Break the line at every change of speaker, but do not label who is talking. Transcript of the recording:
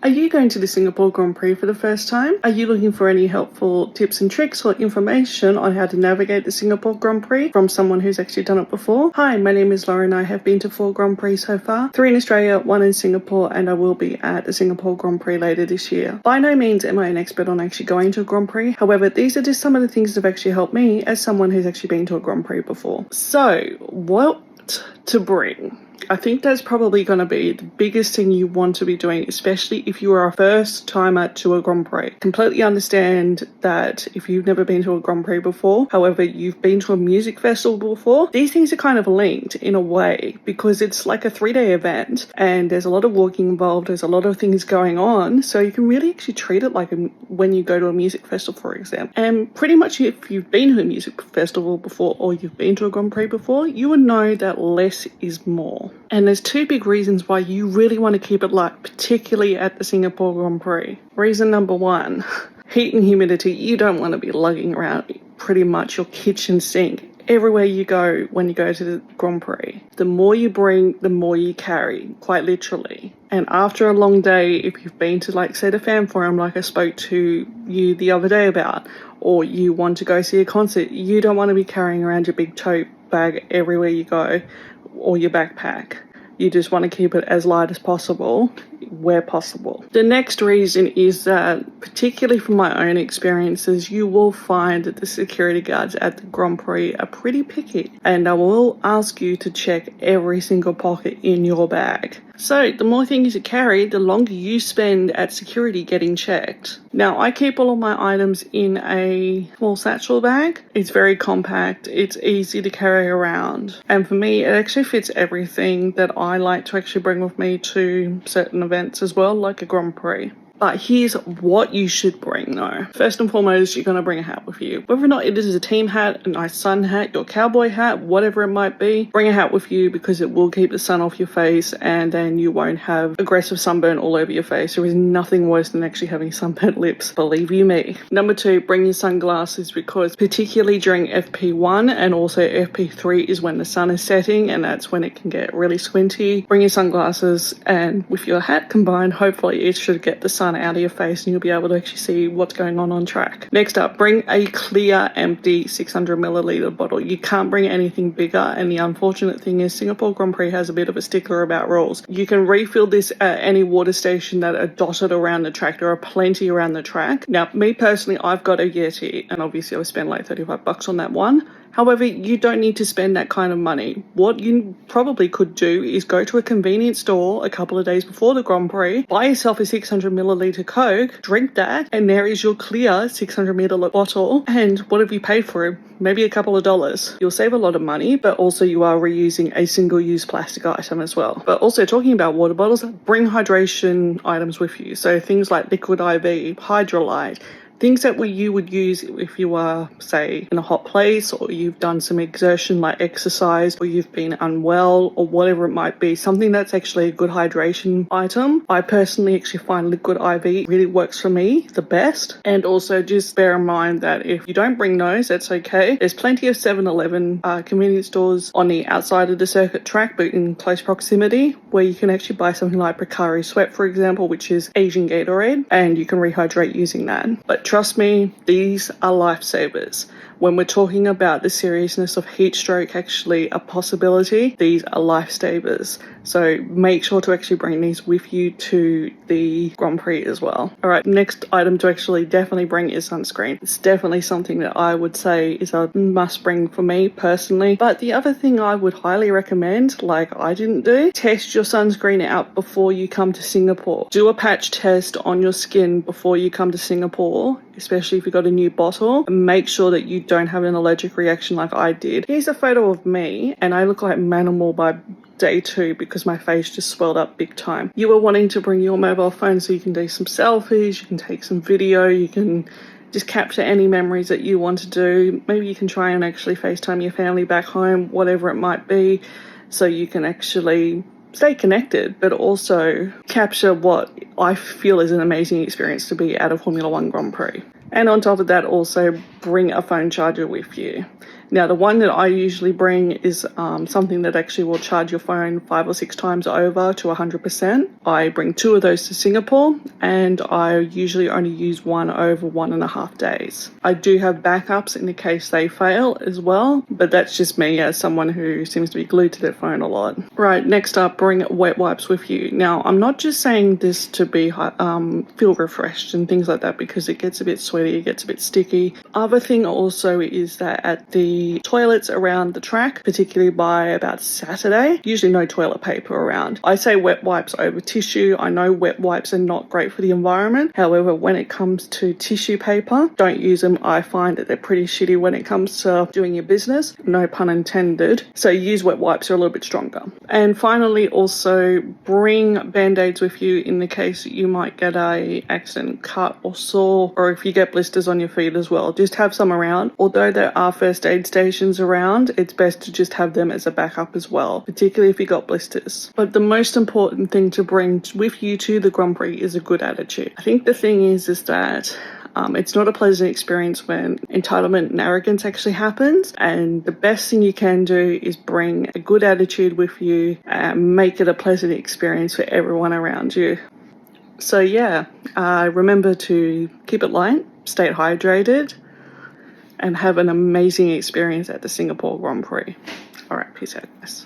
Are you going to the Singapore Grand Prix for the first time? Are you looking for any helpful tips and tricks or information on how to navigate the Singapore Grand Prix from someone who's actually done it before? Hi, my name is Lauren. I have been to 4 Grand Prix so far, 3 in Australia, 1 in Singapore, and I will be at the Singapore Grand Prix later this year. By no means am I an expert on actually going to a Grand Prix. However, these are just some of the things that have actually helped me as someone who's actually been to a Grand Prix before. So, what to bring? I think that's probably going to be the biggest thing you want to be doing, especially if you are a first timer to a Grand Prix. Completely understand that if you've never been to a Grand Prix before, however, you've been to a music festival before, these things are kind of linked in a way because it's like a 3-day event and there's a lot of walking involved, there's a lot of things going on, so you can really actually treat it like when you go to a music festival, for example. And pretty much if you've been to a music festival before or you've been to a Grand Prix before, you would know that less is more. And there's 2 big reasons why you really want to keep it light, particularly at the Singapore Grand Prix. Reason number 1, heat and humidity. You don't want to be lugging around pretty much your kitchen sink everywhere you go when you go to the Grand Prix. The more you bring, the more you carry, quite literally. And after a long day, if you've been to, like, say, the Fan Forum, like I spoke to you the other day about, or you want to go see a concert, you don't want to be carrying around your big tote bag everywhere you go or your backpack. You just want to keep it as light as possible where possible. The next reason is that, particularly from my own experiences, you will find that the security guards at the Grand Prix are pretty picky and they will ask you to check every single pocket in your bag. So the more things you carry, the longer you spend at security getting checked. Now, I keep all of my items in a small satchel bag. It's very compact, it's easy to carry around, and for me it actually fits everything that I like to actually bring with me to certain events as well, like a Grand Prix. But here's what you should bring though. First and foremost, you're going to bring a hat with you. Whether or not it is a team hat, a nice sun hat, your cowboy hat, whatever it might be, bring a hat with you because it will keep the sun off your face and then you won't have aggressive sunburn all over your face. There is nothing worse than actually having sunburnt lips, believe you me. Number 2, bring your sunglasses because particularly during FP1 and also FP3 is when the sun is setting and that's when it can get really squinty. Bring your sunglasses and with your hat combined, hopefully it should get the sun out of your face and you'll be able to actually see what's going on track. Next up, bring a clear, empty 600 milliliter bottle. You can't bring anything bigger, and the unfortunate thing is Singapore Grand Prix has a bit of a stickler about rules. You can refill this at any water station that are dotted around the track. There are plenty around the track. Now, me personally, I've got a Yeti, and obviously I spent like $35 on that one. However, you don't need to spend that kind of money. What you probably could do is go to a convenience store a couple of days before the Grand Prix, buy yourself a 600 milliliter Coke, drink that, and there is your clear 600 milliliter bottle. And what have you paid for it? Maybe a couple of dollars. You'll save a lot of money, but also you are reusing a single-use plastic item as well. But also talking about water bottles, bring hydration items with you. So things like Liquid IV, Hydrolyte, things that you would use if you are, say, in a hot place or you've done some exertion like exercise or you've been unwell or whatever it might be, something that's actually a good hydration item. I personally actually find Liquid IV really works for me the best. And also just bear in mind that if you don't bring those, that's okay. There's plenty of 7-Eleven convenience stores on the outside of the circuit track but in close proximity where you can actually buy something like Pocari Sweat, for example, which is Asian Gatorade, and you can rehydrate using that. But trust me, these are lifesavers. When we're talking about the seriousness of heat stroke actually a possibility, these are lifesavers. So make sure to actually bring these with you to the Grand Prix as well. All right, next item to actually definitely bring is sunscreen. It's definitely something that I would say is a must bring for me personally. But the other thing I would highly recommend, like I didn't do, test your sunscreen out before you come to Singapore. Do a patch test on your skin before you come to Singapore, especially if you've got a new bottle, and make sure that you don't have an allergic reaction like I did. Here's a photo of me, and I look like Manimal by day 2 because my face just swelled up big time. You are wanting to bring your mobile phone so you can do some selfies, you can take some video, you can just capture any memories that you want to do. Maybe you can try and actually FaceTime your family back home, whatever it might be, so you can actually stay connected, but also capture what I feel is an amazing experience to be at a Formula 1 Grand Prix. And on top of that, also bring a phone charger with you. Now, the one that I usually bring is something that actually will charge your phone 5 or 6 times over to 100%. I bring 2 of those to Singapore, and I usually only use one over 1.5 days. I do have backups in the case they fail as well, but that's just me as someone who seems to be glued to their phone a lot. Right, next up, bring wet wipes with you. Now, I'm not just saying this to be feel refreshed and things like that, because it gets a bit sweaty, it gets a bit sticky. Other thing also is that at the toilets around the track, particularly by about Saturday, usually no toilet paper around. I say wet wipes over tissue. I know wet wipes are not great for the environment. However, when it comes to tissue paper, don't use them. I find that they're pretty shitty when it comes to doing your business. No pun intended. So use wet wipes, are a little bit stronger. And finally, also bring band-aids with you in the case you might get a accident, cut or sore, or if you get blisters on your feet as well. Just have some around. Although there are first aid stations around, it's best to just have them as a backup as well, particularly if you got blisters. But the most important thing to bring with you to the Grand Prix is a good attitude. I think the thing is that it's not a pleasant experience when entitlement and arrogance actually happens, and the best thing you can do is bring a good attitude with you and make it a pleasant experience for everyone around you. So yeah, remember to keep it light, stay hydrated, and have an amazing experience at the Singapore Grand Prix. All right, peace out, guys.